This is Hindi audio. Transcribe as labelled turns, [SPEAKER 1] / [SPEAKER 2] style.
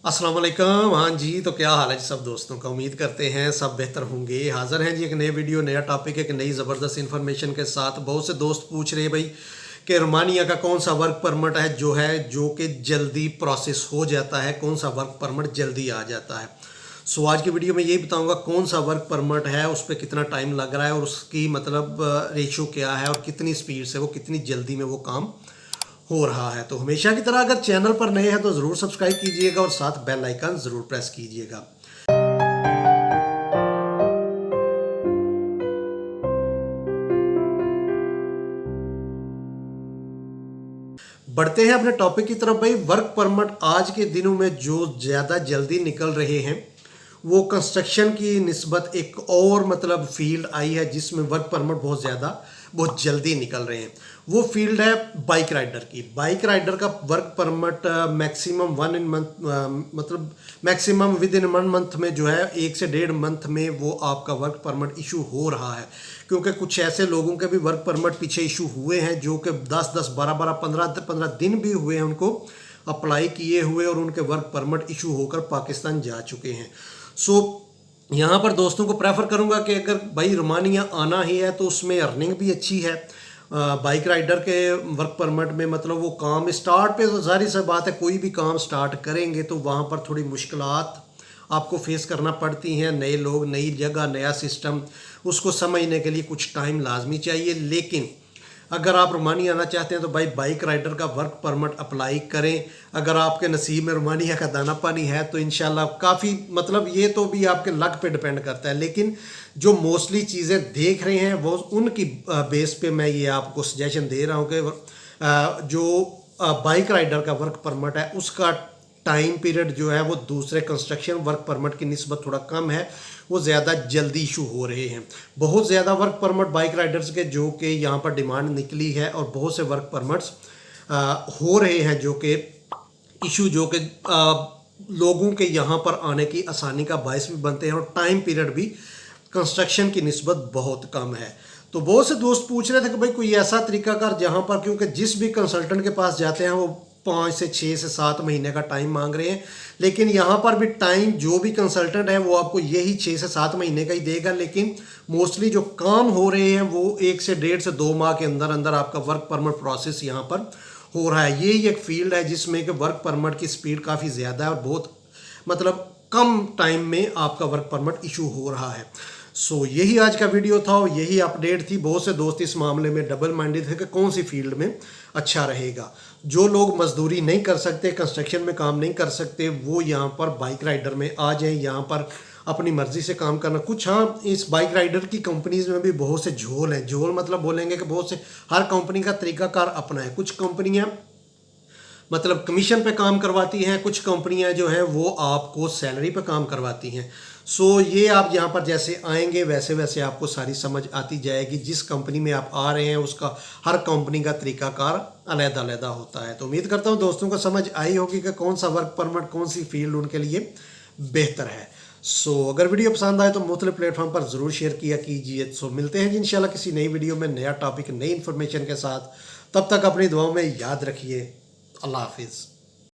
[SPEAKER 1] अस्सलाम वालेकुम। हाँ जी, तो क्या हाल है जी सब दोस्तों का। उम्मीद करते हैं सब बेहतर होंगे। हाज़िर हैं जी एक नए वीडियो, नया टॉपिक, एक नई ज़बरदस्त इन्फॉर्मेशन के साथ। बहुत से दोस्त पूछ रहे हैं भाई कि रोमानिया का कौन सा वर्क परमिट है जो कि जल्दी प्रोसेस हो जाता है, कौन सा वर्क परमिट जल्दी आ जाता है। सो आज की वीडियो में यही बताऊंगा कौन सा वर्क परमिट है, उस पर कितना टाइम लग रहा है और उसकी मतलब रेशो क्या है और कितनी स्पीड से वो, कितनी जल्दी में वो काम हो रहा है। तो हमेशा की तरह अगर चैनल पर नए हैं तो ज़रूर सब्सक्राइब कीजिएगा और साथ बेल आइकन ज़रूर प्रेस कीजिएगा। बढ़ते हैं अपने टॉपिक की तरफ। भाई वर्क परमिट आज के दिनों में जो ज़्यादा जल्दी निकल रहे हैं वो कंस्ट्रक्शन की निस्बत एक और मतलब फील्ड आई है जिसमें वर्क परमिट बहुत जल्दी निकल रहे हैं। वो फील्ड है बाइक राइडर की। बाइक राइडर का work permit maximum one in month मतलब मैक्सिमम विद इन 1 मंथ में जो है 1 से 1.5 मंथ में वो आपका वर्क परमिट इशू हो रहा है। क्योंकि कुछ ऐसे लोगों के भी वर्क परमिट पीछे इशू हुए हैं जो कि 10-10, 12-12, 15-15 दिन भी हुए हैं उनको अप्लाई किए हुए और उनके वर्क परमिट इशू होकर पाकिस्तान जा चुके हैं। सो यहाँ पर दोस्तों को प्रेफर करूँगा कि अगर भाई रोमानिया आना ही है तो उसमें अर्निंग भी अच्छी है। बाइक राइडर के वर्क परमिट में मतलब वो काम स्टार्ट पे तो जाहिर सी बात है, कोई भी काम स्टार्ट करेंगे तो वहाँ पर थोड़ी मुश्किलात आपको फेस करना पड़ती हैं। नए लोग, नई जगह, नया सिस्टम, उसको समझने के लिए कुछ टाइम लाजमी चाहिए। लेकिन अगर आप रोमानिया आना चाहते हैं तो भाई बाइक राइडर का वर्क परमिट अप्लाई करें। अगर आपके नसीब में रोमानिया का दाना पानी है तो इंशाल्लाह काफ़ी मतलब ये तो भी आपके लक पे डिपेंड करता है। लेकिन जो मोस्टली चीज़ें देख रहे हैं वो उनकी बेस पे मैं ये आपको सजेशन दे रहा हूँ कि जो बाइक राइडर का वर्क परमिट है उसका टाइम पीरियड जो है वो दूसरे कंस्ट्रक्शन वर्क परमिट की निस्बत थोड़ा कम है, वो ज़्यादा जल्दी इशू हो रहे हैं। बहुत ज़्यादा वर्क परमिट बाइक राइडर्स के जो कि यहाँ पर डिमांड निकली है और बहुत से वर्क परमिट्स हो रहे हैं जो कि इशू जो कि लोगों के यहाँ पर आने की आसानी का बायस भी बनते हैं और टाइम पीरियड भी कंस्ट्रक्शन की निस्बत बहुत कम है। तो बहुत से दोस्त पूछ रहे थे कि भाई कोई ऐसा तरीकाकार जहाँ पर, क्योंकि जिस भी कंसल्टेंट के पास जाते हैं वो 5 से 6 से 7 महीने का टाइम मांग रहे हैं। लेकिन यहाँ पर भी टाइम जो भी कंसल्टेंट है वो आपको यही 6 से 7 महीने का ही देगा। लेकिन मोस्टली जो काम हो रहे हैं वो 1 से 1.5 से 2 माह के अंदर अंदर आपका वर्क परमिट प्रोसेस यहाँ पर हो रहा है। यही एक फील्ड है जिसमें कि वर्क परमिट की स्पीड काफ़ी ज़्यादा है और बहुत मतलब कम टाइम में आपका वर्क परमिट इशू हो रहा है। सो यही आज का वीडियो था और यही अपडेट थी। बहुत से दोस्त इस मामले में डबल माइंडेड थे कि कौन सी फील्ड में अच्छा रहेगा। जो लोग मजदूरी नहीं कर सकते, कंस्ट्रक्शन में काम नहीं कर सकते, वो यहाँ पर बाइक राइडर में आ जाएं। यहाँ पर अपनी मर्जी से काम करना कुछ, हाँ इस बाइक राइडर की कंपनीज में भी बहुत से झोल हैं। झोल मतलब बोलेंगे कि बहुत से हर कंपनी का तरीकाकार अपना है। कुछ कंपनियाँ मतलब कमीशन पे काम करवाती हैं, कुछ कंपनियां जो हैं वो आपको सैलरी पे काम करवाती हैं। सो ये आप यहाँ पर जैसे आएंगे वैसे वैसे आपको सारी समझ आती जाएगी। जिस कंपनी में आप आ रहे हैं उसका हर कंपनी का तरीकाकार अलग-अलग होता है। तो उम्मीद करता हूँ दोस्तों को समझ आई होगी कि कौन सा वर्क परमिट, कौन सी फील्ड उनके लिए बेहतर है। सो अगर वीडियो पसंद आए तो मुख्तलिफ प्लेटफॉर्म पर ज़रूर शेयर किया कीजिए। सो मिलते हैं जी इंशाल्लाह किसी नई वीडियो में, नया टॉपिक, नई इन्फॉर्मेशन के साथ। तब तक अपनी दुआओं में याद रखिए। अल्लाह हाफिज़।